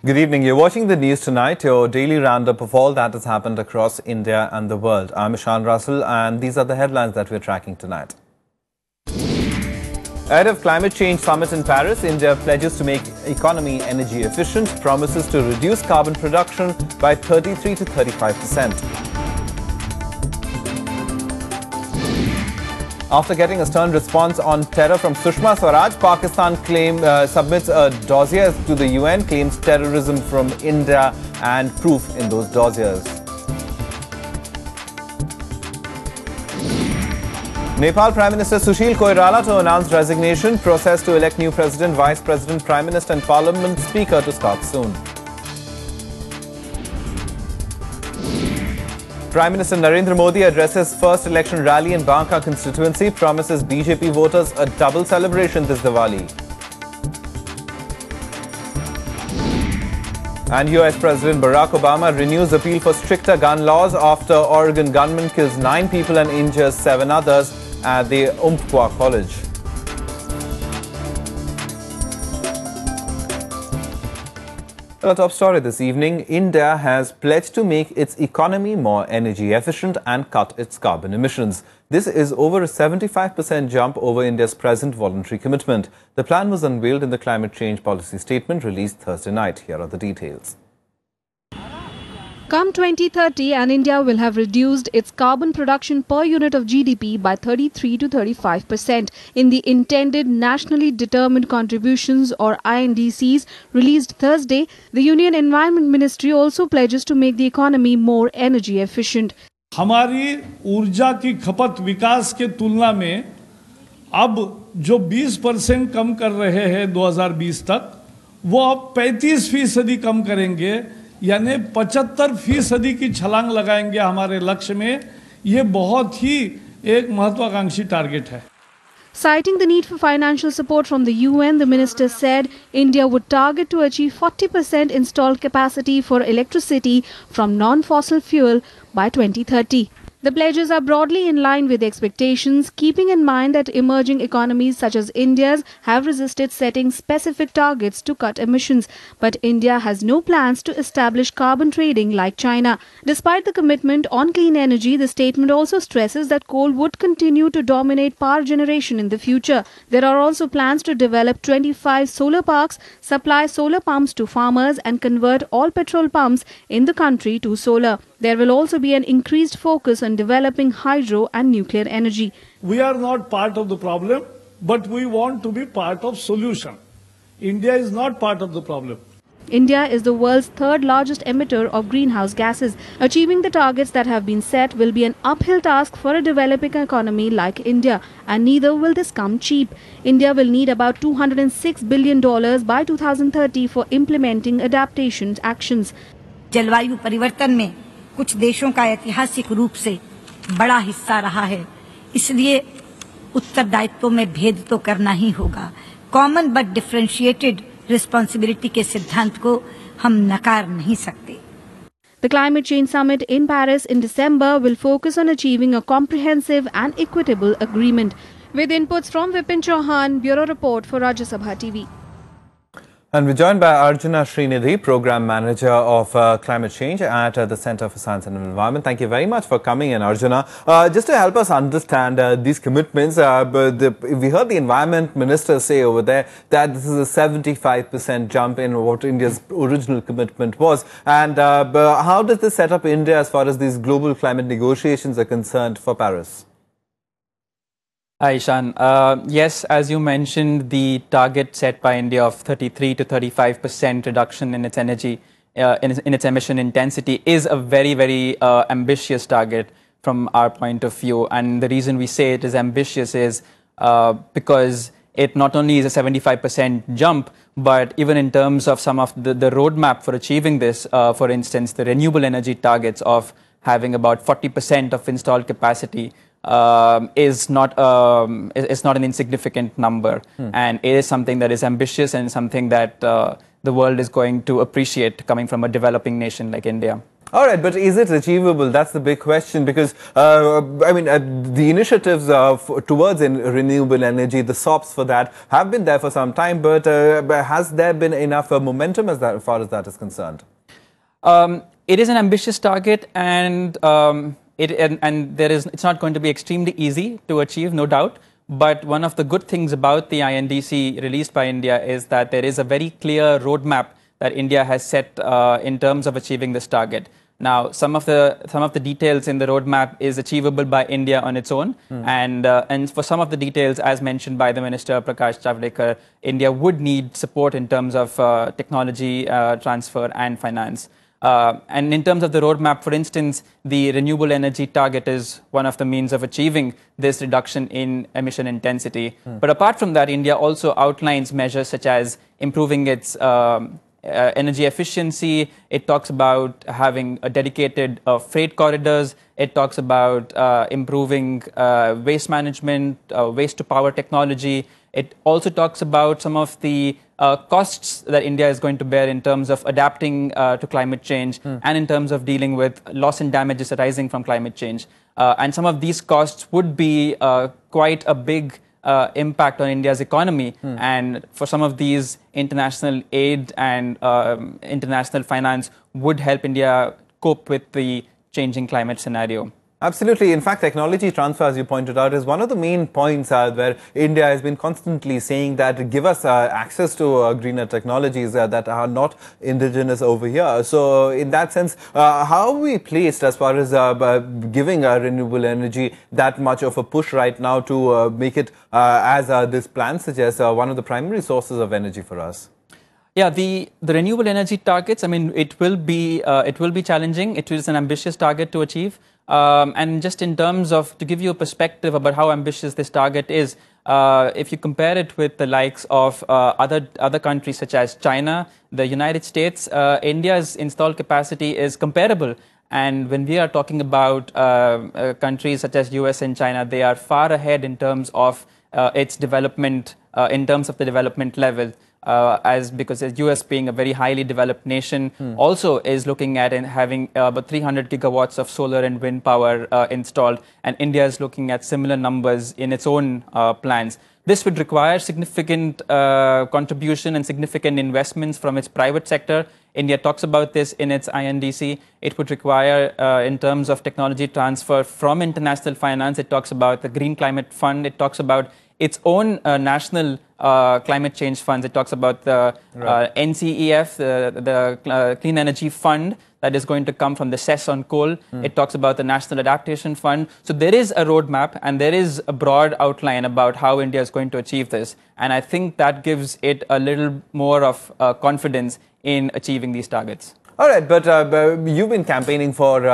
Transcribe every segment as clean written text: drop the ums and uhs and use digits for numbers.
Good evening. You're watching the news tonight, your daily roundup of all that has happened across India and the world. I'm Ishan Russell, and these are the headlines that we're tracking tonight. Ahead of climate change summit in Paris, India pledges to make economy energy efficient, promises to reduce carbon production by 33 to 35%. After getting a stern response on terror from Sushma Swaraj, Pakistan submits a dossier to the UN, claims terrorism from India and proof in those dossiers. Nepal Prime Minister Sushil Koirala to announce resignation. Process to elect new President, Vice President, Prime Minister and Parliament Speaker to start soon. Prime Minister Narendra Modi addresses first election rally in Banka constituency, promises BJP voters a double celebration this Diwali. And US President Barack Obama renews appeal for stricter gun laws after Oregon gunman kills 9 people and injures 7 others at the Umpqua College. Our top story this evening, India has pledged to make its economy more energy efficient and cut its carbon emissions. This is over a 75% jump over India's present voluntary commitment. The plan was unveiled in the climate change policy statement released Thursday night. Here are the details. Come 2030, and India will have reduced its carbon production per unit of GDP by 33 to 35%. In the intended nationally determined contributions or INDCs released Thursday, the Union Environment Ministry also pledges to make the economy more energy efficient. हमारी ऊर्जा की खपत विकास के तुलना में अब जो 20% कम कर रहे हैं 2020 तक, वो अब 35% कम करेंगे, यानी 75% की छलांग लगाएंगे हमारे लक्ष्य में। ये बहुत ही एक महत्वाकांक्षी टारगेट है। Citing the need for financial support from the UN, the minister said India would target to achieve 40% installed capacity for electricity from non-fossil fuel by 2030. The pledges are broadly in line with expectations, keeping in mind that emerging economies such as India's have resisted setting specific targets to cut emissions. But India has no plans to establish carbon trading like China. Despite the commitment on clean energy, the statement also stresses that coal would continue to dominate power generation in the future. There are also plans to develop 25 solar parks, supply solar pumps to farmers and convert all petrol pumps in the country to solar. There will also be an increased focus on developing hydro and nuclear energy. We are not part of the problem, but we want to be part of solution. India is not part of the problem. India is the world's third largest emitter of greenhouse gases. Achieving the targets that have been set will be an uphill task for a developing economy like India, and neither will this come cheap. India will need about $206 billion by 2030 for implementing adaptation actions. जलवायु परिवर्तन में कुछ देशों का ऐतिहासिक रूप से बड़ा हिस्सा रहा है, इसलिए उत्तरदायित्व में भेद तो करना ही होगा। कॉमन बट डिफरेंशिएटेड रिस्पांसिबिलिटी के सिद्धांत को हम नकार नहीं सकते। The Climate Change Summit in Paris in December will focus on achieving a comprehensive and equitable agreement. With inputs from Vipin Chauhan, Bureau Report for Rajya Sabha TV. And we're joined by Archana Trinity, Program Manager of Climate Change at the Center for Science and Environment. Thank you very much for coming in, Archana. Just to help us understand these commitments, we heard the Environment Minister say over there that this is a 75% jump in what India's original commitment was. And how does this set up India as far as these global climate negotiations are concerned for Paris? Hi, Ishan. Yes, as you mentioned, the target set by India of 33 to 35% reduction in its energy, in its emission intensity is a very, very ambitious target from our point of view. And the reason we say it is ambitious is because it not only is a 75% jump, but even in terms of some of the roadmap for achieving this, for instance, the renewable energy targets of having about 40% of installed capacity is not an insignificant number, and it is something that is ambitious and something that the world is going to appreciate coming from a developing nation like India. All right, but is it achievable? That's the big question, because the initiatives towards renewable energy, the SOPs for that have been there for some time, but has there been enough momentum as far as that is concerned? It is an ambitious target, and it's not going to be extremely easy to achieve, no doubt. But one of the good things about the INDC released by India is that there is a very clear roadmap that India has set in terms of achieving this target. Now, some of the details in the roadmap is achievable by India on its own, and for some of the details, as mentioned by the Minister Prakash Javadekar, India would need support in terms of technology transfer and finance. And in terms of the roadmap, for instance, the renewable energy target is one of the means of achieving this reduction in emission intensity. But apart from that, India also outlines measures such as improving its energy efficiency. It talks about having a dedicated freight corridors. It talks about improving waste management, waste to power technology. It also talks about some of the costs that India is going to bear in terms of adapting to climate change and in terms of dealing with loss and damages arising from climate change. And some of these costs would be quite a big impact on India's economy. And for some of these, international aid and international finance would help India cope with the changing climate scenario. Absolutely. In fact, technology transfer, as you pointed out, is one of the main points where India has been constantly saying that give us access to greener technologies that are not indigenous over here. So in that sense, how are we placed as far as giving renewable energy that much of a push right now to make it, as this plan suggests, one of the primary sources of energy for us? Yeah, the renewable energy targets, I mean, it will be challenging. It is an ambitious target to achieve. And just in terms of, to give you a perspective about how ambitious this target is, if you compare it with the likes of other countries such as China, the United States, India's installed capacity is comparable. And when we are talking about countries such as US and China, they are far ahead in terms of its development, in terms of the development level. Because the US, being a very highly developed nation, also is looking at and having about 300 gigawatts of solar and wind power installed, and India is looking at similar numbers in its own plans. This would require significant contribution and significant investments from its private sector. India talks about this in its INDC. It would require, in terms of technology transfer from international finance, it talks about the Green Climate Fund, it talks about its own national climate change funds. It talks about the NCEF, the Clean Energy Fund that is going to come from the cess on coal. It talks about the National Adaptation Fund. So there is a roadmap and there is a broad outline about how India is going to achieve this. And I think that gives it a little more of confidence in achieving these targets. All right, but you've been campaigning for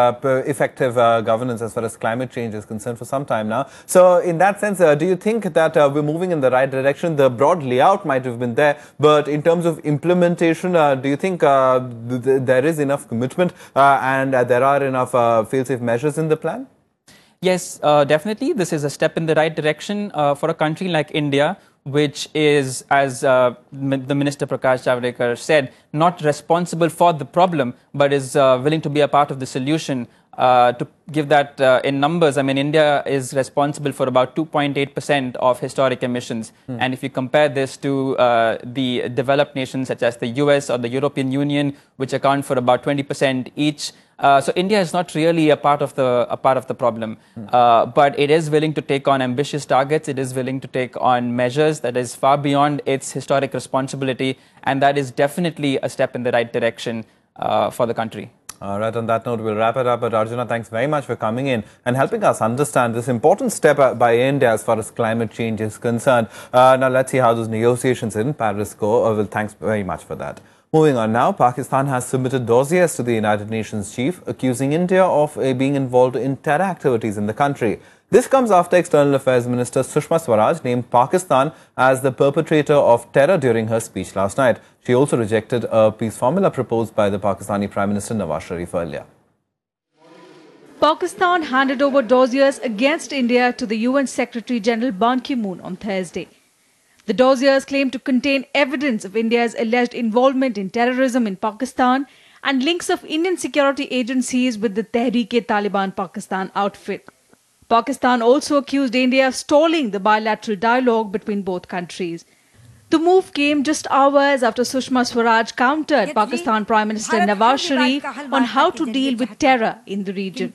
effective governance as far as climate change is concerned for some time now. So in that sense, do you think that we're moving in the right direction? The broad layout might have been there, but in terms of implementation, do you think there is enough commitment and there are enough fail-safe measures in the plan? Yes, definitely. This is a step in the right direction for a country like India, which is, as the Minister Prakash Javadekar said, not responsible for the problem, but is willing to be a part of the solution. To give that in numbers, I mean, India is responsible for about 2.8% of historic emissions. And if you compare this to the developed nations such as the US or the European Union, which account for about 20% each, so India is not really a part of the problem, but it is willing to take on ambitious targets. It is willing to take on measures that is far beyond its historic responsibility, and that is definitely a step in the right direction for the country. All right, on that note, we'll wrap it up. But Archana, thanks very much for coming in and helping us understand this important step by India as far as climate change is concerned. Now, let's see how those negotiations in Paris go. Well, thanks very much for that. Moving on now, Pakistan has submitted dossiers to the United Nations chief, accusing India of being involved in terror activities in the country. This comes after External Affairs Minister Sushma Swaraj named Pakistan as the perpetrator of terror during her speech last night. She also rejected a peace formula proposed by the Pakistani Prime Minister Nawaz Sharif earlier. Pakistan handed over dossiers against India to the UN Secretary General Ban Ki-moon on Thursday. The dossiers claim to contain evidence of India's alleged involvement in terrorism in Pakistan and links of Indian security agencies with the Tehreek-e-Taliban Pakistan outfit. Pakistan also accused India of stalling the bilateral dialogue between both countries. The move came just hours after Sushma Swaraj countered Pakistan Prime Minister Nawaz Sharif on how to deal with terror in the region.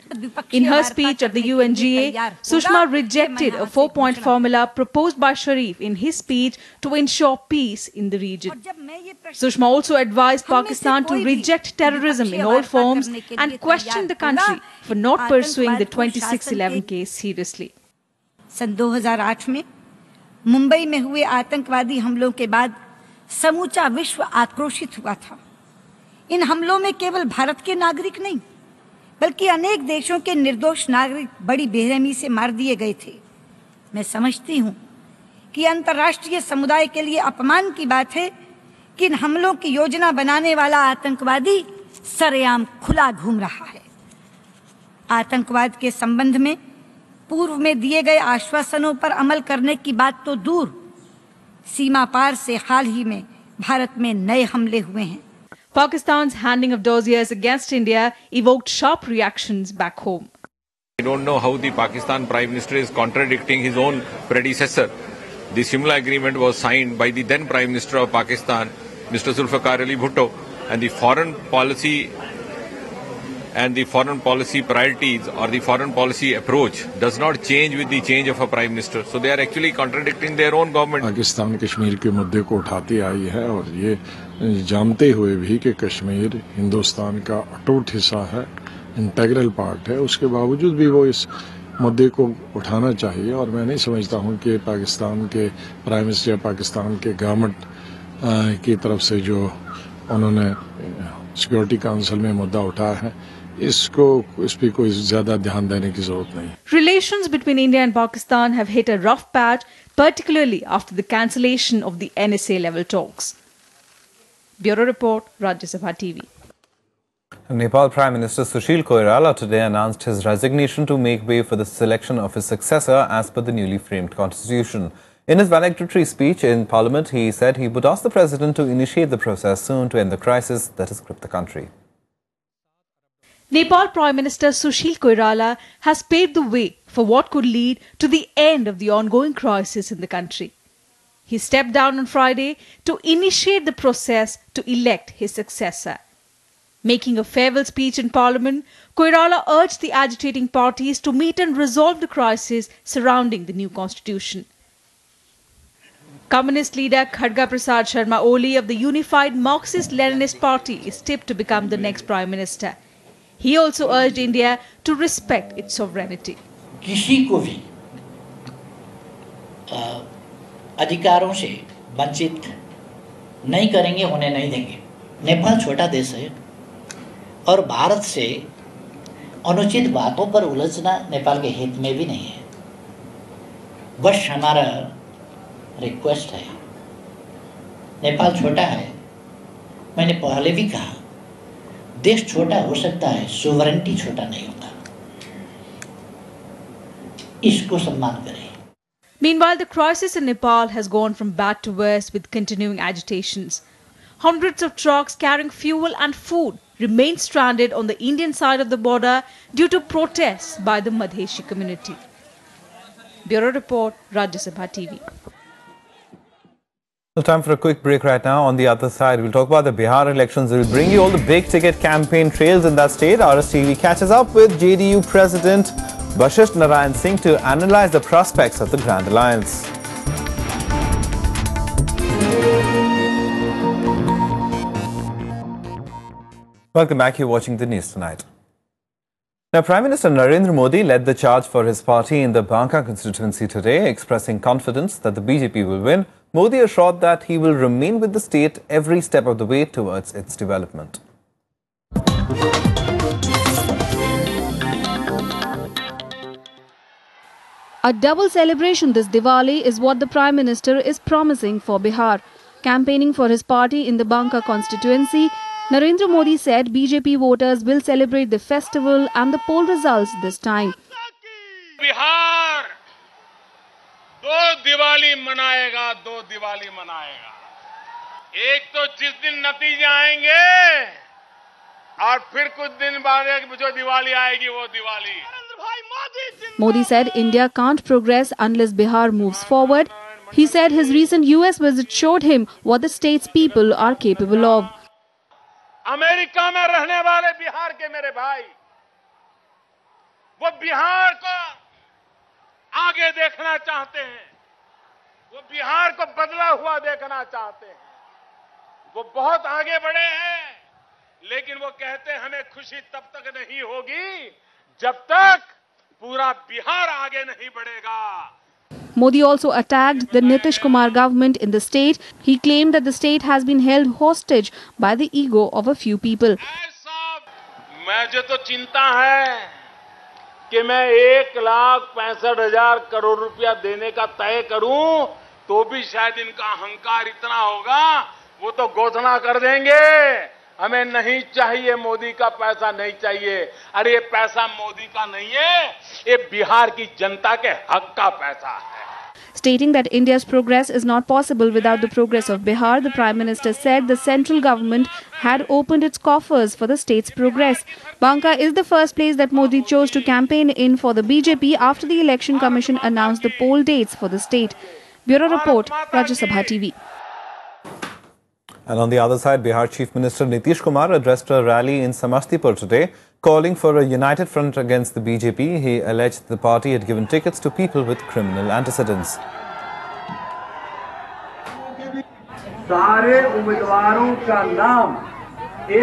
In her speech at the UNGA, Sushma rejected a 4-point formula proposed by Sharif in his speech to ensure peace in the region. Sushma also advised Pakistan to reject terrorism in all forms and questioned the country for not pursuing the 2611 case seriously. सन 2008 में मुंबई में हुए आतंकवादी हमलों के बाद समूचा विश्व आक्रोशित हुआ था। इन हमलों में केवल भारत के नागरिक नहीं, बल्कि अनेक देशों के निर्दोष नागरिक बड़ी बेरहमी से मार दिए गए थे। मैं समझती हूं कि अंतर्राष्ट्रीय समुदाय के लिए अपमान की बात है कि इन हमलों की योजना बनाने वाला आतंकवादी सरेआम खुला घूम रहा है। आतंकवाद के संबंध में पूर्व में दिए गए आश्वासनों पर अमल करने की बात तो दूर, सीमा पार से हाल ही में भारत में नए हमले हुए हैं। Pakistan's handing of dossiers against India evoked sharp reactions back home. I don't know how the Pakistan Prime Minister is contradicting his own predecessor. The Shimla Agreement was signed by the then Prime Minister of Pakistan, Mr. Zulfikar Ali Bhutto, and the foreign policy priorities or the foreign policy approach does not change with the change of a Prime Minister. So they are actually contradicting their own government. Pakistan Kashmir के मुद्दे को उठाती आई है और ये जानते हुए भी कि कश्मीर हिंदुस्तान का अटूट हिस्सा है, इंटेग्रल पार्ट है, उसके बावजूद भी वो इस मुद्दे को उठाना चाहिए। और मैं नहीं समझता हूं कि पाकिस्तान के प्राइम मिनिस्टर या पाकिस्तान के गवर्नमेंट की तरफ से जो उन्होंने सिक्योरिटी काउंसिल में मुद्दा उठाया है, इस पे कोई ज्यादा ध्यान देने की जरूरत नहीं। Relations between India and Pakistan have hit a rough patch, particularly after the cancellation of the NSA level talks. Bureau Report, Rajya Sabha TV. Nepal Prime Minister Sushil Koirala today announced his resignation to make way for the selection of his successor as per the newly framed constitution. In his valedictory speech in Parliament, he said he would ask the President to initiate the process soon to end the crisis that has gripped the country. Nepal Prime Minister Sushil Koirala has paved the way for what could lead to the end of the ongoing crisis in the country. He stepped down on Friday to initiate the process to elect his successor. Making a farewell speech in Parliament, Koirala urged the agitating parties to meet and resolve the crisis surrounding the new constitution. Communist leader Khadga Prasad Sharma Oli of the Unified Marxist-Leninist Party is tipped to become the next Prime Minister. He also urged India to respect its sovereignty. किसी को भी अधिकारों से वंचित नहीं करेंगे, होने नहीं देंगे। नेपाल छोटा देश है और भारत से अनुचित बातों पर उलझना नेपाल के हित में भी नहीं है। बस हमारा रिक्वेस्ट है, नेपाल छोटा है, मैंने पहले भी कहा, देश छोटा हो सकता है, सोवरेंटी छोटा नहीं होता। इसको सम्मान करें। Meanwhile, the crisis in Nepal has gone from bad to worse with continuing agitations. Hundreds of trucks carrying fuel and food remain stranded on the Indian side of the border due to protests by the Madheshi community. Bureau Report, Rajya Sabha TV. Well, time for a quick break right now. On the other side, we'll talk about the Bihar elections. We'll bring you all the big ticket campaign trails in that state. RSTV catches up with JDU President Vashisht Narayan Singh to analyze the prospects of the Grand Alliance. Welcome back. You're watching the news tonight. Now, Prime Minister Narendra Modi led the charge for his party in the Banka constituency today, expressing confidence that the BJP will win. Modi assured that he will remain with the state every step of the way towards its development. A double celebration this Diwali is what the Prime Minister is promising for Bihar. Campaigning for his party in the Banka constituency, Narendra Modi said BJP voters will celebrate the festival and the poll results this time. Bihar दो दिवाली मनाएगा, दो दिवाली मनाएगा। एक तो जिस दिन नतीजे आएंगे और फिर कुछ दिन बाद जो दिवाली आएगी वो Diwali. Modi said India can't progress unless Bihar moves forward. He said his recent US visit showed him what the state's people are capable of. America में रहने वाले बिहार के मेरे भाई, वो बिहार को आगे देखना चाहते हैं, वो बिहार को बदला हुआ देखना चाहते हैं। वो बहुत आगे बढ़े हैं, लेकिन वो कहते हैं हमें खुशी तब तक नहीं होगी जब तक पूरा बिहार आगे नहीं बढ़ेगा। Modi also attacked the Nitish Kumar government in the state. He claimed that the state has been held hostage by the ego of a few people. मुझे तो चिंता है कि मैं 1,65,000 करोड़ रुपया देने का तय करूं तो भी शायद इनका अहंकार इतना होगा वो तो घोषणा कर देंगे हमें नहीं चाहिए, मोदी का पैसा नहीं चाहिए। अरे ये पैसा मोदी का नहीं है, ये बिहार की जनता के हक का पैसा है। Stating that India's progress is not possible without the progress of Bihar, the Prime Minister said the central government had opened its coffers for the state's progress. Banka is the first place that Modi chose to campaign in for the BJP after the Election Commission announced the poll dates for the state. Bureau Report, Rajya Sabha TV. And on the other side, Bihar Chief Minister Nitish Kumar addressed a rally in Samastipur today, calling for a united front against the BJP. He alleged the party had given tickets to people with criminal antecedents. सारे उम्मीदवारों का नाम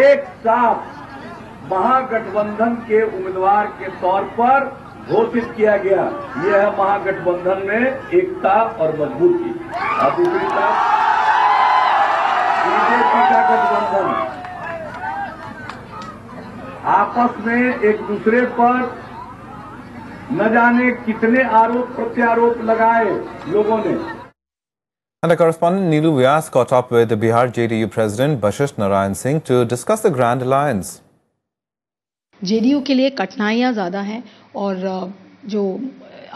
एक साथ महागठबंधन के उम्मीदवार के तौर पर घोषित किया गया। यह है महागठबंधन में एकता और मजबूती। और दूसरी तरफ बीजेपी का गठबंधन आपस में एक दूसरे पर न जाने कितने आरोप प्रत्यारोप लगाए लोगों ने। And our correspondent Neelu Vyas caught up with the Bihar JDU President Bashish Narayan Singh to discuss the Grand Alliance. JDU के लिए कठिनाइयाँ ज़्यादा हैं और जो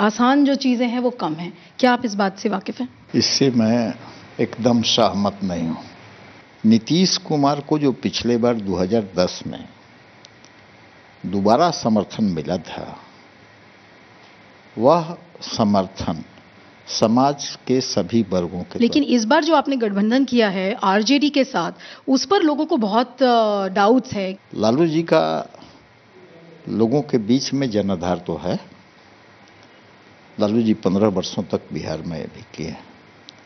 आसान जो चीज़ें हैं वो कम हैं। क्या आप इस बात से वाकिफ़ हैं? इससे मैं एकदम सहमत नहीं हूँ। नीतीश कुमार को जो पिछले बार 2010 में दोबारा समर्थन मिला था, वह समर्थन समाज के सभी वर्गों के। लेकिन इस बार जो आपने गठबंधन किया है आरजेडी के साथ, उस पर लोगों को बहुत डाउट्स है। लालू जी का लोगों के बीच में जनाधार तो है। लालू जी 15 वर्षों तक बिहार में भी किए।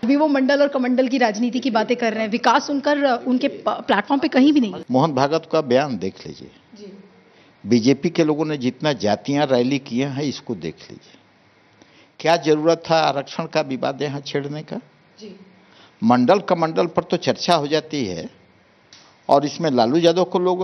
अभी वो मंडल और कमंडल की राजनीति की बातें कर रहे हैं, विकास सुनकर उनके प्लेटफॉर्म पे कहीं भी नहीं। मोहन भागवत का बयान देख लीजिए। बीजेपी के लोगों ने जितना जातियां रैली किए हैं, इसको देख लीजिए। क्या जरूरत था आरक्षण का विवाद यहाँ छेड़ने का? मंडल कमंडल पर तो चर्चा हो जाती है और इसमें लालू यादव को लोग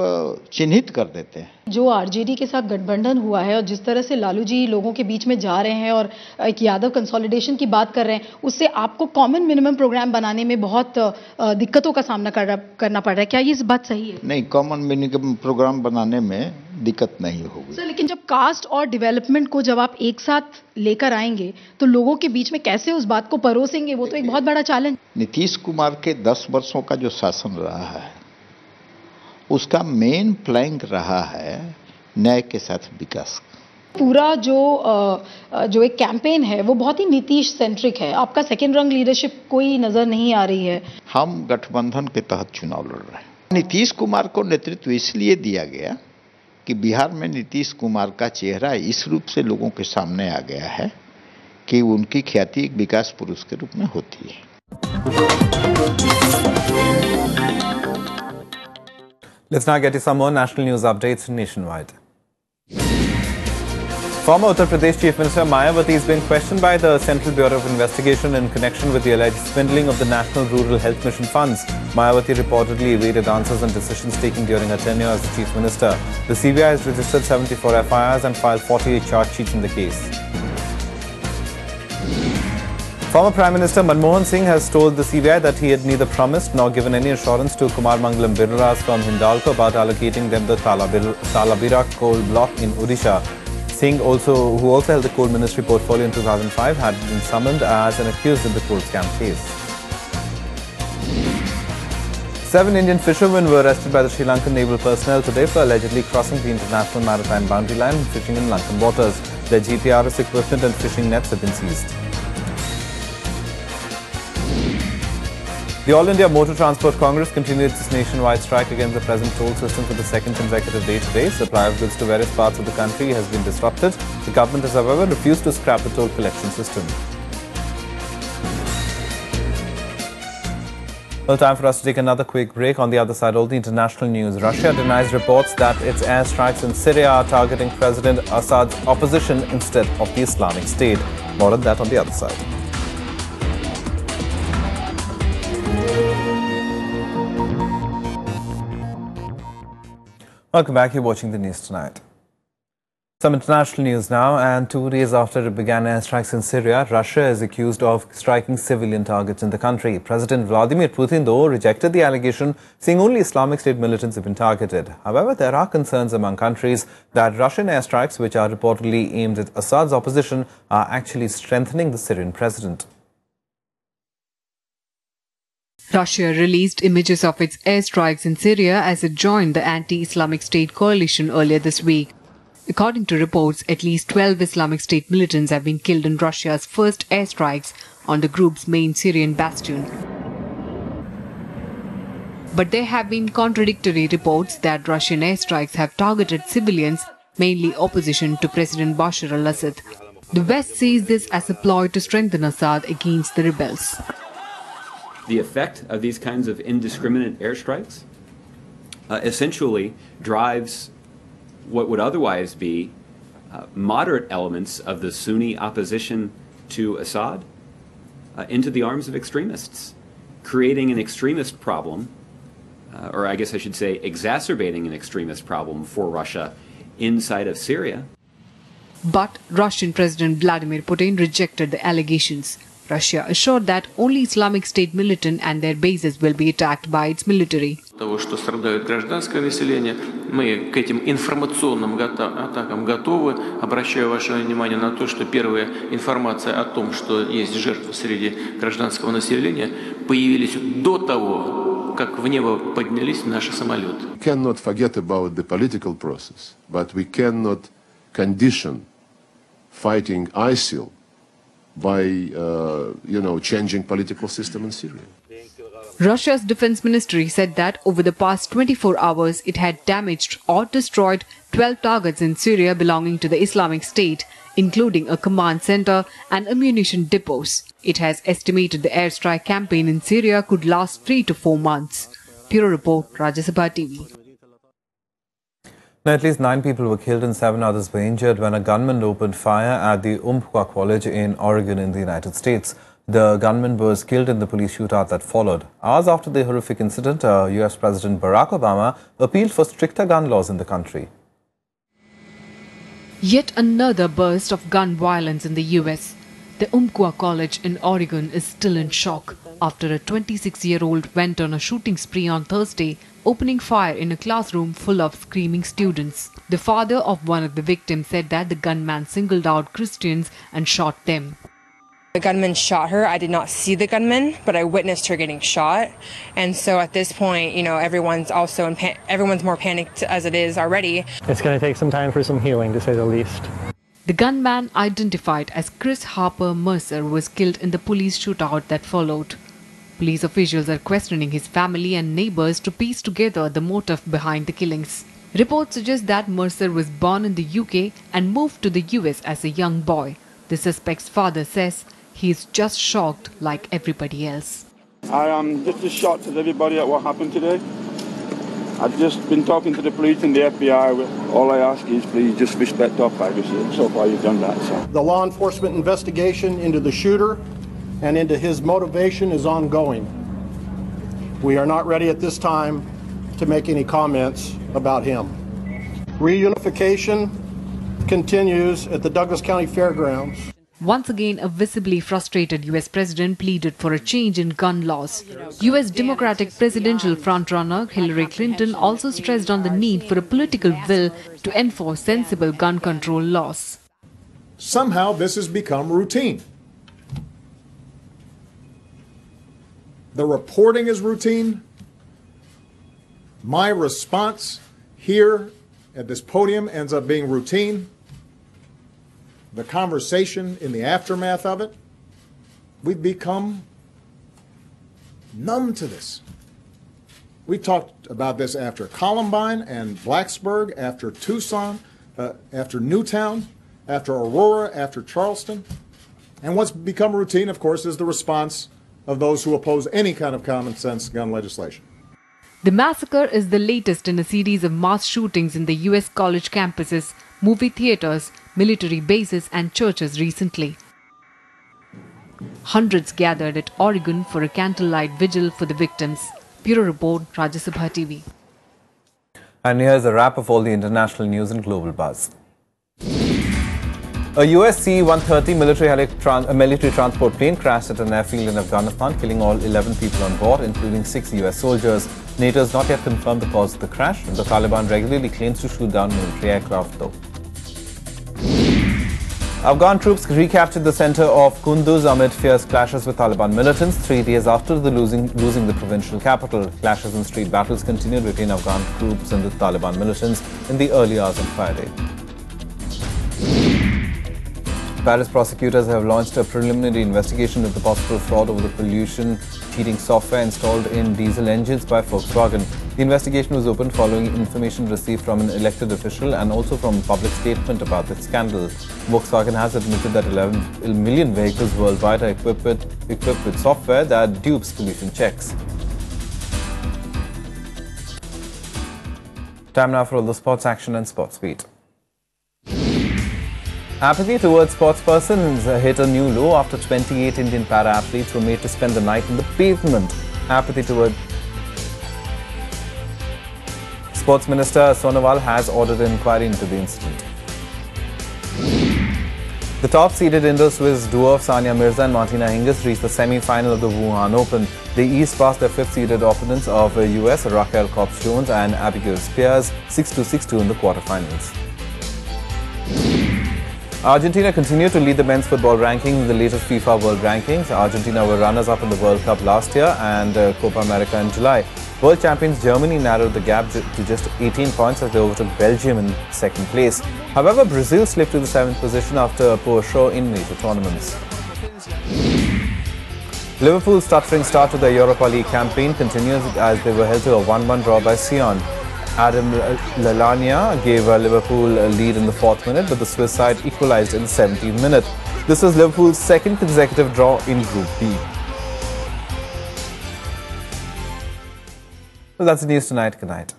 चिन्हित कर देते हैं। जो आरजेडी के साथ गठबंधन हुआ है और जिस तरह से लालू जी लोगों के बीच में जा रहे हैं और एक यादव कंसोलिडेशन की बात कर रहे हैं, उससे आपको कॉमन मिनिमम प्रोग्राम बनाने में बहुत दिक्कतों का सामना करना पड़ रहा है। क्या ये इस बात सही है? नहीं, कॉमन मिनिमम प्रोग्राम बनाने में दिक्कत नहीं होगी सर। लेकिन जब कास्ट और डेवलपमेंट को जब आप एक साथ लेकर आएंगे तो लोगों के बीच में कैसे उस बात को परोसेंगे? वो तो एक बहुत बड़ा चैलेंज। नीतीश कुमार के 10 वर्षों का जो शासन रहा है, उसका मेन प्लैंक रहा है न्याय के साथ विकास। पूरा जो एक कैंपेन है वो बहुत ही नीतीश सेंट्रिक है। आपका सेकेंड रंग लीडरशिप कोई नजर नहीं आ रही है। हम गठबंधन के तहत चुनाव लड़ रहे हैं। नीतीश कुमार को नेतृत्व इसलिए दिया गया कि बिहार में नीतीश कुमार का चेहरा इस रूप से लोगों के सामने आ गया है कि उनकी ख्याति एक विकास पुरुष के रूप में होती है। Let's now get you some more national news updates nationwide. Former Uttar Pradesh Chief Minister Mayawati is being questioned by the Central Bureau of Investigation in connection with the alleged swindling of the National Rural Health Mission funds. Mayawati reportedly evaded answers on decisions taken during her tenure as the Chief Minister. The CBI has registered 74 FIRs and filed 48 charge sheets in the case. Former Prime Minister Manmohan Singh has told the CBI that he had neither promised nor given any assurance to Kumar Mangalam Birla's firm Hindalco about allocating them the Talabira coal block in Odisha. Singh, who also held the coal ministry portfolio in 2005, had been summoned as an accused in the coal scam case. 7 Indian fishermen were arrested by the Sri Lankan naval personnel today for allegedly crossing the international maritime boundary line and fishing in Lankan waters. Their GPRS equipment and fishing nets have been seized. The All India Motor Transport Congress continued its nationwide strike against the present toll system for the second consecutive day today. Supply of goods to various parts of the country has been disrupted. The government has, however, refused to scrap the toll collection system. Well, time for us to take another quick break. On the other side, all the international news. Russia denies reports that its airstrikes in Syria are targeting President Assad's opposition instead of the Islamic State. More on that on the other side. Welcome back. You're watching the news tonight. Some international news now, and 2 days after it began airstrikes in Syria, Russia is accused of striking civilian targets in the country. President Vladimir Putin, though, rejected the allegation, saying only Islamic State militants have been targeted. However, there are concerns among countries that Russian airstrikes, which are reportedly aimed at Assad's opposition, are actually strengthening the Syrian president. Russia released images of its airstrikes in Syria as it joined the anti-Islamic State coalition earlier this week. According to reports, at least 12 Islamic State militants have been killed in Russia's first airstrikes on the group's main Syrian bastion. But there have been contradictory reports that Russian airstrikes have targeted civilians, mainly opposition to President Bashar al-Assad. The West sees this as a ploy to strengthen Assad against the rebels. The effect of these kinds of indiscriminate airstrikes essentially drives what would otherwise be moderate elements of the Sunni opposition to Assad into the arms of extremists, creating an extremist problem, or I guess I should say exacerbating an extremist problem for Russia inside of Syria. But Russian President Vladimir Putin rejected the allegations. Russia assured that only Islamic State militant and their bases will be attacked by its military. Того, что страдает гражданское население, мы к этим информационным атакам готовы. Обращаю ваше внимание на то, что первая информация о том, что есть жертвы среди гражданского населения, появились до того, как в небо поднялись наши самолеты. We cannot forget about the political process, but we cannot condition fighting ISIL by, changing political system in Syria. Russia's defense ministry said that over the past 24 hours, it had damaged or destroyed 12 targets in Syria belonging to the Islamic State, including a command center and ammunition depots. It has estimated the airstrike campaign in Syria could last 3 to 4 months. Bureau Report, Rajya Sabha TV. Now, at least 9 people were killed and 7 others were injured when a gunman opened fire at the Umpqua College in Oregon in the United States. The gunman was killed in the police shootout that followed. Hours after the horrific incident, US President Barack Obama appealed for stricter gun laws in the country. Yet another burst of gun violence in the US. The Umpqua College in Oregon is still in shock after a 26-year-old went on a shooting spree on Thursday, opening fire in a classroom full of screaming students. The father of one of the victims said that the gunman singled out Christians and shot them. The gunman shot her. I did not see the gunman, but I witnessed her getting shot. And so at this point, everyone's also everyone's more panicked as it is already. It's going to take some time for some healing, to say the least. The gunman, identified as Chris Harper Mercer, was killed in the police shootout that followed. Police officials are questioning his family and neighbors to piece together the motive behind the killings. Reports suggest that Mercer was born in the UK and moved to the US as a young boy. The suspect's father says he is just shocked like everybody else. I am just as shocked as everybody at what happened today. I've just been talking to the police and the FBI. All I ask is please just respect our privacy. So far you've done that. So. The law enforcement investigation into the shooter and into his motivation is ongoing. We are not ready at this time to make any comments about him. Reunification continues at the Douglas County Fairgrounds. Once again, a visibly frustrated US president pleaded for a change in gun laws. US Democratic presidential frontrunner Hillary Clinton also stressed on the need for a political will to enforce sensible gun control laws. Somehow this has become routine. The reporting is routine. My response here at this podium ends up being routine. The conversation in the aftermath of it, we've become numb to this. We talked about this after Columbine and Blacksburg, after Tucson, after Newtown, after Aurora, after Charleston. And what's become routine, of course, is the response of those who oppose any kind of common sense gun legislation. The massacre is the latest in a series of mass shootings in the US college campuses, movie theaters, military bases and churches recently. Hundreds gathered at Oregon for a candlelight vigil for the victims. Bureau Report, Rajya Sabha TV. And here's a wrap of all the international news and global buzz. A US C-130 military transport plane crashed at an airfield in Afghanistan, killing all 11 people on board, including 6 US soldiers. NATO has not yet confirmed the cause of the crash. The Taliban regularly claims to shoot down military aircraft, though. Afghan troops recaptured the center of Kunduz amid fierce clashes with Taliban militants 3 days after the losing the provincial capital. Clashes and street battles continued between Afghan troops and the Taliban militants in the early hours on Friday. Paris prosecutors have launched a preliminary investigation into the possible fraud over the pollution cheating software installed in diesel engines by Volkswagen. The investigation was opened following information received from an elected official and also from a public statement about the scandal. Volkswagen has admitted that 11 million vehicles worldwide are equipped with software that dupes pollution checks. Time now for all the sports action and sports beat. Apathy towards sports persons hit a new low after 28 Indian para-athletes were made to spend the night in the pavement. Apathy towards Sports Minister Sonowal has ordered an inquiry into the incident. The top-seeded Indo-Swiss duo of Sania Mirza and Martina Hingis reached the semi-final of the Wuhan Open. They eased past their fifth-seeded opponents of US Raquel Kops-Jones and Abigail Spears 6-2, 6-2 in the quarterfinals. Argentina continued to lead the men's football ranking in the latest FIFA World Rankings. Argentina were runners-up in the World Cup last year and Copa America in July. World champions Germany narrowed the gap to just 18 points as they overtook Belgium in second place. However, Brazil slipped to the 7th position after a poor show in major tournaments. Liverpool's stuttering start to the Europa League campaign continues as they were held to a 1-1 draw by Sion. Adam Lallana gave Liverpool a lead in the 4th minute, but the Swiss side equalised in the 17th minute. This was Liverpool's second consecutive draw in Group B. Well, that's the news tonight. Good night.